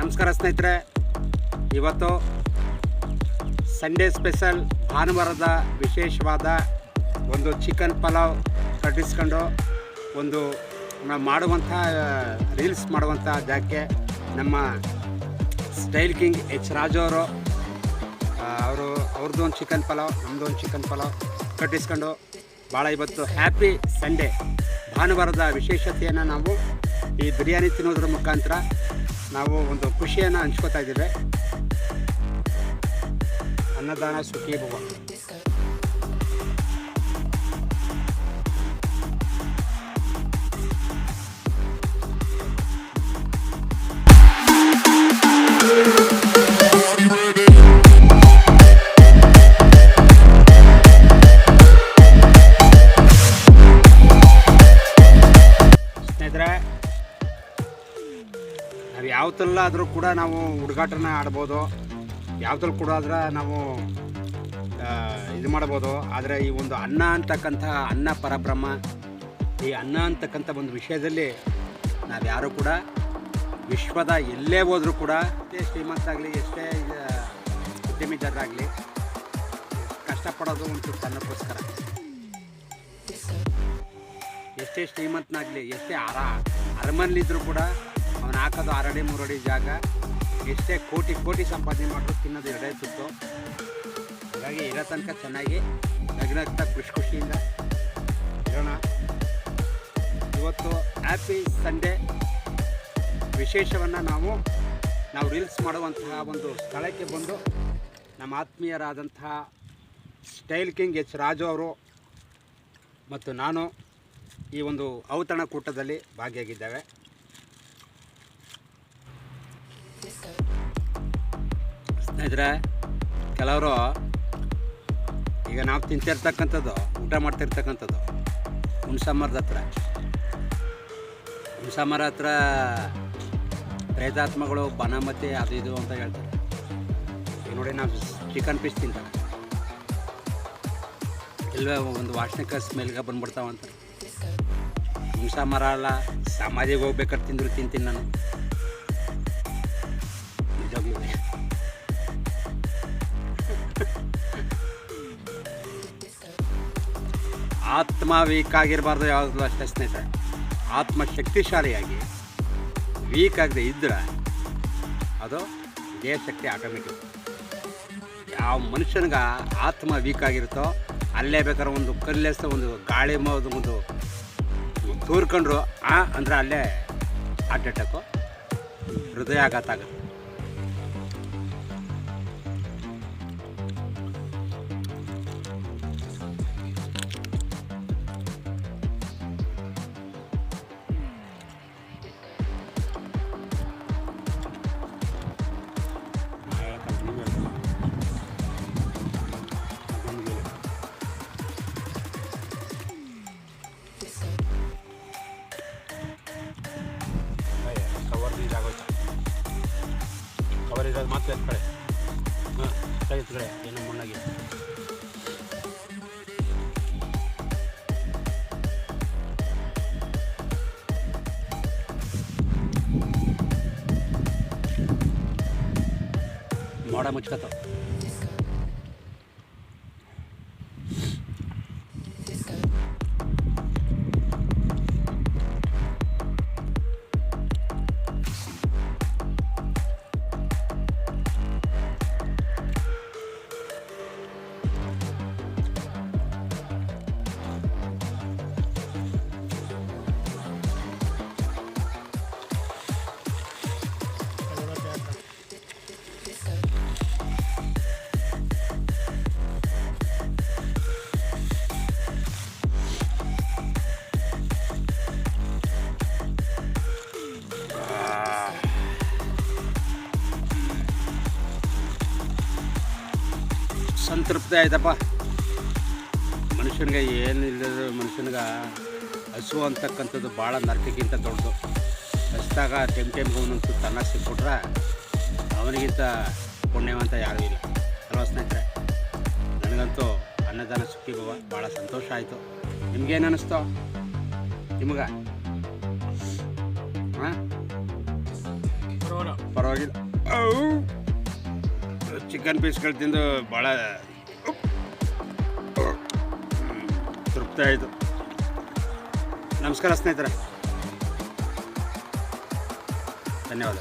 ನಮಸ್ಕಾರ ಸ್ನೇಹಿತರೆ, ಇವತ್ತು ಸಂಡೇ ಸ್ಪೆಷಲ್ ಭಾನುವಾರದ ವಿಶೇಷವಾದ ಒಂದು ಚಿಕನ್ ಪಲಾವ್ ಕಟ್ಟಿಸ್ಕೊಂಡು ಒಂದು ನಾವು ಮಾಡುವಂಥ ರೀಲ್ಸ್ ಮಾಡುವಂಥ ಜಾಗಕ್ಕೆ ನಮ್ಮ ಸ್ಟೈಲ್ ಕಿಂಗ್ ಎಚ್ ರಾಜು ಅವ್ರದ್ದು ಒಂದು ಚಿಕನ್ ಪಲಾವ್, ನಮ್ಮದು ಒಂದು ಚಿಕನ್ ಪಲಾವ್ ಕಟ್ಟಿಸ್ಕೊಂಡು ಭಾಳ ಇವತ್ತು ಹ್ಯಾಪಿ ಸಂಡೇ ಭಾನುವಾರದ ವಿಶೇಷತೆಯನ್ನು ನಾವು ಈ ಬಿರಿಯಾನಿ ತಿನ್ನೋದ್ರ ಮುಖಾಂತರ ನಾವು ಒಂದು ಖುಷಿಯನ್ನು ಹಂಚ್ಕೋತಾ ಇದ್ದೇವೆ. ಅನ್ನದಾನ ಸುಖೀ ಭವ. ಸ್ನೇಹಿತರೆ, ನಾವು ಯಾವತ್ತಲ್ಲಾದರೂ ಕೂಡ ನಾವು ಹುಡುಗಾಟನ ಆಡ್ಬೋದು, ಯಾವ್ದ್ರಲ್ಲಿ ಕೂಡ ಆದ್ರೆ ನಾವು ಇದು ಮಾಡ್ಬೋದು. ಆದರೆ ಈ ಒಂದು ಅನ್ನ ಅಂತಕ್ಕಂಥ ಅನ್ನ ಪರಬ್ರಹ್ಮ, ಈ ಅನ್ನ ಅಂತಕ್ಕಂಥ ಒಂದು ವಿಷಯದಲ್ಲಿ ನಾವು ಯಾರೂ ಕೂಡ ವಿಶ್ವದ ಎಲ್ಲೇ ಹೋದರೂ ಕೂಡ ಎಷ್ಟೇ ಶ್ರೀಮಂತರಾಗಲಿ, ಎಷ್ಟೇ ಉದ್ಯಮಿದಾರರಾಗಲಿ ಕಷ್ಟಪಡೋದು ಒಂದು ಅನ್ನಕ್ಕೋಸ್ಕರ. ಎಷ್ಟೇ ಶ್ರೀಮಂತನಾಗಲಿ, ಎಷ್ಟೇ ಅರಮನೆಲಿದ್ದರೂ ಕೂಡ ಅವನು ಹಾಕೋದು 6 ಅಡಿ 3 ಅಡಿ ಜಾಗ, ಎಷ್ಟೇ ಕೋಟಿ ಸಂಪಾದನೆ ಮಾಡಿದ್ರು ತಿನ್ನೋದು 2 ತುತ್ತು. ಹಾಗಾಗಿ ಇರೋ ತನಕ ಚೆನ್ನಾಗಿ ನಗ್ನಗ್ತಾ ಖುಷಿಯಿಂದ ಇರೋಣ. ಇವತ್ತು ಹ್ಯಾಪಿ ಸಂಡೇ ವಿಶೇಷವನ್ನು ನಾವು ರೀಲ್ಸ್ ಮಾಡುವಂತಹ ಒಂದು ಸ್ಥಳಕ್ಕೆ ಬಂದು ನಮ್ಮ ಆತ್ಮೀಯರಾದಂತಹ ಸ್ಟೈಲ್ ಕಿಂಗ್ ಎಚ್ ರಾಜು ಅವರು ಮತ್ತು ನಾನು ಈ ಒಂದು ಔತಣಕೂಟದಲ್ಲಿ ಭಾಗಿಯಾಗಿದ್ದೇವೆ. ಸ್ನೇಹಿತರೆ, ಕೆಲವರು ಈಗ ನಾವು ತಿಂತಿರ್ತಕ್ಕಂಥದ್ದು, ಊಟ ಮಾಡ್ತಿರ್ತಕ್ಕಂಥದ್ದು ಹುಣಸಮ್ಮರದ ಹತ್ರ ಪ್ರೇತಾತ್ಮಗಳು ಬನಮತಿ ಅದು ಇದು ಅಂತ ಹೇಳ್ತಾರೆ. ಈಗ ನೋಡಿ, ನಾವು ಚಿಕನ್ ಪೀಸ್ ತಿಂತಾರೆ, ಇಲ್ಲವೇ ಒಂದು ವಾಸನೆಕ ಸ್ಮೆಲ್ಗೆ ಬಂದ್ಬಿಡ್ತಾವಂತಾರೆ. ಹುಣಸಮರ ಅಲ್ಲ, ಸಮಾಧಿಗೆ ಹೋಗ್ಬೇಕಾದ್ರೆ ತಿಂದ್ರು ತಿಂತೀನಿ ನಾನು. ನಿಜವಾಗ್ಲೂ ಆತ್ಮ ವೀಕ್ ಆಗಿರಬಾರ್ದು ಯಾವಾಗಲೂ ಅಷ್ಟೇ ಸ್ನೇಹಿತರೆ. ಆತ್ಮ ಶಕ್ತಿಶಾಲಿಯಾಗಿ ವೀಕ್ ಆಗದೆ ಇದ್ದರೆ ಅದು ದೇಹ ಶಕ್ತಿ ಆಟೋಮೆಟಿಕ್. ಯಾವ ಮನುಷ್ಯನಿಗೆ ಆತ್ಮ ವೀಕ್ ಆಗಿರುತ್ತೋ ಅಲ್ಲೇ ಬೇಕಾದ್ರೆ ಒಂದು ಕಲ್ಲೆಸ ಒಂದು ಗಾಳಿ ಒಂದು ತೂರ್ಕೊಂಡ್ರು ಅಂದರೆ ಅಲ್ಲೇ ಹಾರ್ಟ್ ಅಟ್ಯಾಕು, ಹೃದಯಾಘಾತ ಆಗುತ್ತೆ. ಕವರ್ ಇರೋದು ಮಾತ್ರ ಎತ್ಕಡೆ, ಕೈ ಎತ್ಕಡೆ, ಏನೋ ಮಣ್ಣಾಗಿ. ಮೋಡ ಮುಚ್ಕತ್ತ. ಸಂತೃಪ್ತಿ ಆಯ್ತಪ್ಪ. ಮನುಷ್ಯನಿಗೆ ಏನಿಲ್ಲದ ಮನುಷ್ಯನಿಗೆ ಹಸು ಅಂತಕ್ಕಂಥದ್ದು ಭಾಳ ನರಕಕ್ಕಿಂತ ದೊಡ್ಡದು. ಹಸಿದಾಗ ಟೈಮ್ಗೆ ಒಂದೊಂದು ತನ್ನ ಸಿಕ್ಬಿಟ್ರೆ ಅವನಿಗಿಂತ ಪುಣ್ಯವಂತ ಯಾರೂ ಇಲ್ಲ ಅಲ್ವಾ ಸ್ನೇಹಿತರೆ. ನನಗಂತೂ ಅನ್ನದಾನ ಸುಖಿ ಭವ ಭಾಳ ಸಂತೋಷ ಆಯಿತು. ನಿಮಗೇನು ಅನ್ನಿಸ್ತೋ? ನಿಮ್ಗೆ ಹಾಂ ಪರವಾಗಿಲ್ಲ ಪರವಾಗಿಲ್ಲ. ಚಿಕನ್ ಪೀಸ್ಗಳು ತಿಂದು ಭಾಳ ತೃಪ್ತಿ ಆಯಿತು. ನಮಸ್ಕಾರ ಸ್ನೇಹಿತರೆ, ಧನ್ಯವಾದ.